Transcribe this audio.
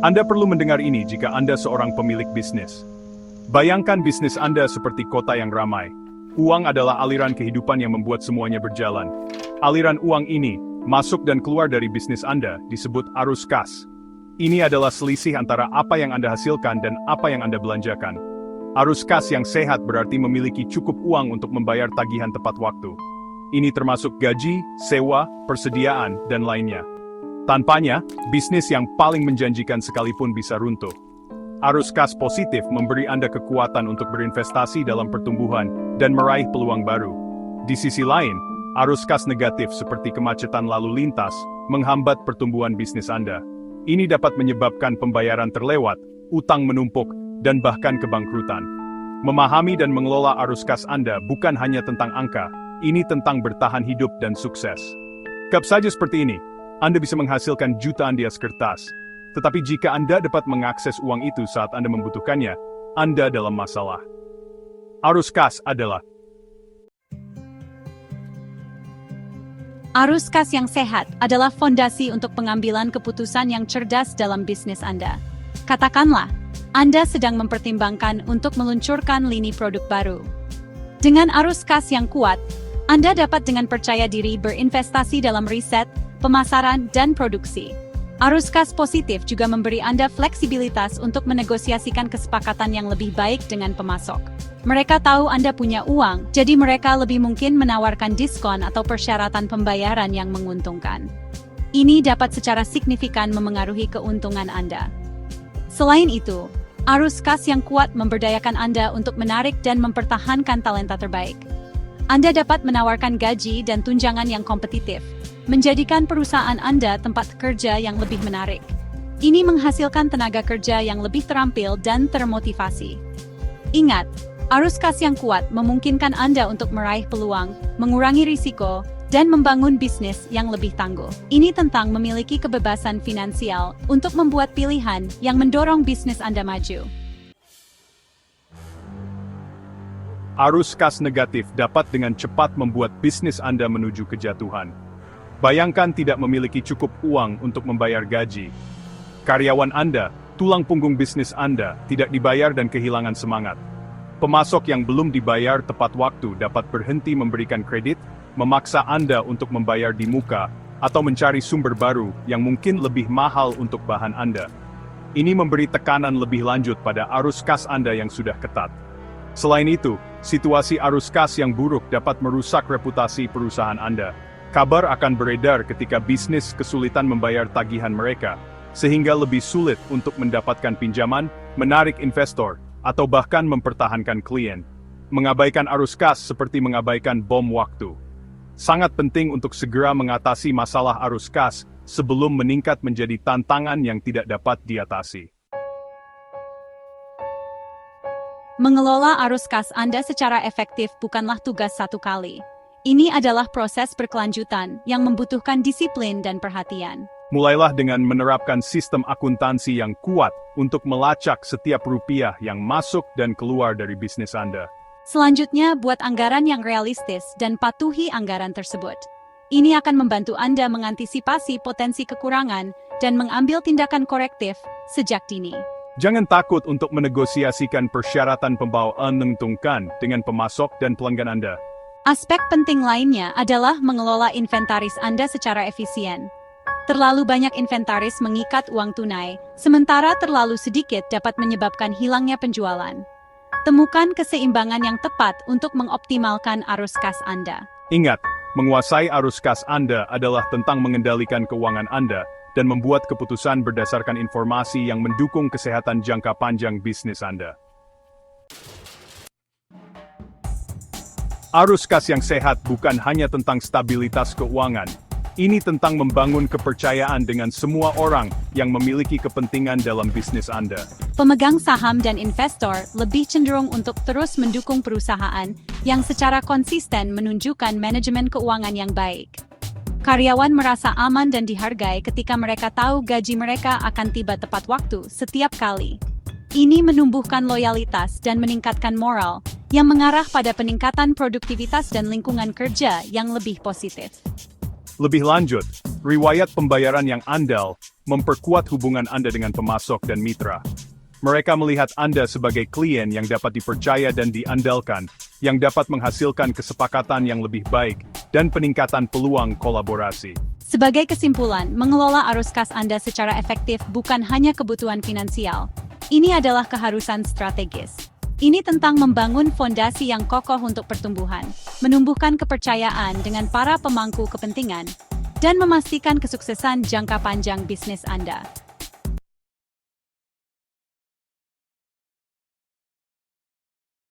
Anda perlu mendengar ini jika Anda seorang pemilik bisnis. Bayangkan bisnis Anda seperti kota yang ramai. Uang adalah aliran kehidupan yang membuat semuanya berjalan. Aliran uang ini, masuk dan keluar dari bisnis Anda, disebut arus kas. Ini adalah selisih antara apa yang Anda hasilkan dan apa yang Anda belanjakan. Arus kas yang sehat berarti memiliki cukup uang untuk membayar tagihan tepat waktu. Ini termasuk gaji, sewa, persediaan, dan lainnya. Tanpanya, bisnis yang paling menjanjikan sekalipun bisa runtuh. Arus kas positif memberi Anda kekuatan untuk berinvestasi dalam pertumbuhan dan meraih peluang baru. Di sisi lain, arus kas negatif seperti kemacetan lalu lintas menghambat pertumbuhan bisnis Anda. Ini dapat menyebabkan pembayaran terlewat, utang menumpuk, dan bahkan kebangkrutan. Memahami dan mengelola arus kas Anda bukan hanya tentang angka, ini tentang bertahan hidup dan sukses. Anggap saja seperti ini, Anda bisa menghasilkan jutaan di atas kertas. Tetapi jika Anda dapat mengakses uang itu saat Anda membutuhkannya, Anda dalam masalah. Arus kas adalah arus kas yang sehat adalah fondasi untuk pengambilan keputusan yang cerdas dalam bisnis Anda. Katakanlah, Anda sedang mempertimbangkan untuk meluncurkan lini produk baru. Dengan arus kas yang kuat, Anda dapat dengan percaya diri berinvestasi dalam riset, pemasaran, dan produksi. Arus kas positif juga memberi Anda fleksibilitas untuk menegosiasikan kesepakatan yang lebih baik dengan pemasok. Mereka tahu Anda punya uang, jadi mereka lebih mungkin menawarkan diskon atau persyaratan pembayaran yang menguntungkan. Ini dapat secara signifikan memengaruhi keuntungan Anda. Selain itu, arus kas yang kuat memberdayakan Anda untuk menarik dan mempertahankan talenta terbaik. Anda dapat menawarkan gaji dan tunjangan yang kompetitif, menjadikan perusahaan Anda tempat kerja yang lebih menarik. Ini menghasilkan tenaga kerja yang lebih terampil dan termotivasi. Ingat, arus kas yang kuat memungkinkan Anda untuk meraih peluang, mengurangi risiko, dan membangun bisnis yang lebih tangguh. Ini tentang memiliki kebebasan finansial untuk membuat pilihan yang mendorong bisnis Anda maju. arus kas negatif dapat dengan cepat membuat bisnis Anda menuju kejatuhan. Bayangkan tidak memiliki cukup uang untuk membayar gaji. Karyawan Anda, tulang punggung bisnis Anda, tidak dibayar dan kehilangan semangat. Pemasok yang belum dibayar tepat waktu dapat berhenti memberikan kredit, memaksa Anda untuk membayar di muka, atau mencari sumber baru yang mungkin lebih mahal untuk bahan Anda. Ini memberi tekanan lebih lanjut pada arus kas Anda yang sudah ketat. Selain itu, situasi arus kas yang buruk dapat merusak reputasi perusahaan Anda. Kabar akan beredar ketika bisnis kesulitan membayar tagihan mereka, sehingga lebih sulit untuk mendapatkan pinjaman, menarik investor, atau bahkan mempertahankan klien. Mengabaikan arus kas seperti mengabaikan bom waktu. Sangat penting untuk segera mengatasi masalah arus kas sebelum meningkat menjadi tantangan yang tidak dapat diatasi. Mengelola arus kas Anda secara efektif bukanlah tugas satu kali. Ini adalah proses berkelanjutan yang membutuhkan disiplin dan perhatian. Mulailah dengan menerapkan sistem akuntansi yang kuat untuk melacak setiap rupiah yang masuk dan keluar dari bisnis Anda. Selanjutnya, buat anggaran yang realistis dan patuhi anggaran tersebut. Ini akan membantu Anda mengantisipasi potensi kekurangan dan mengambil tindakan korektif sejak dini. Jangan takut untuk menegosiasikan persyaratan pembawaan menguntungkan dengan pemasok dan pelanggan Anda. Aspek penting lainnya adalah mengelola inventaris Anda secara efisien. Terlalu banyak inventaris mengikat uang tunai, sementara terlalu sedikit dapat menyebabkan hilangnya penjualan. Temukan keseimbangan yang tepat untuk mengoptimalkan arus kas Anda. Ingat, menguasai arus kas Anda adalah tentang mengendalikan keuangan Anda dan membuat keputusan berdasarkan informasi yang mendukung kesehatan jangka panjang bisnis Anda. Arus kas yang sehat bukan hanya tentang stabilitas keuangan. Ini tentang membangun kepercayaan dengan semua orang yang memiliki kepentingan dalam bisnis Anda. Pemegang saham dan investor lebih cenderung untuk terus mendukung perusahaan yang secara konsisten menunjukkan manajemen keuangan yang baik. Karyawan merasa aman dan dihargai ketika mereka tahu gaji mereka akan tiba tepat waktu setiap kali. Ini menumbuhkan loyalitas dan meningkatkan moral, yang mengarah pada peningkatan produktivitas dan lingkungan kerja yang lebih positif. Lebih lanjut, riwayat pembayaran yang andal memperkuat hubungan Anda dengan pemasok dan mitra. Mereka melihat Anda sebagai klien yang dapat dipercaya dan diandalkan, yang dapat menghasilkan kesepakatan yang lebih baik dan peningkatan peluang kolaborasi. Sebagai kesimpulan, mengelola arus kas Anda secara efektif bukan hanya kebutuhan finansial. Ini adalah keharusan strategis. Ini tentang membangun fondasi yang kokoh untuk pertumbuhan, menumbuhkan kepercayaan dengan para pemangku kepentingan, dan memastikan kesuksesan jangka panjang bisnis Anda.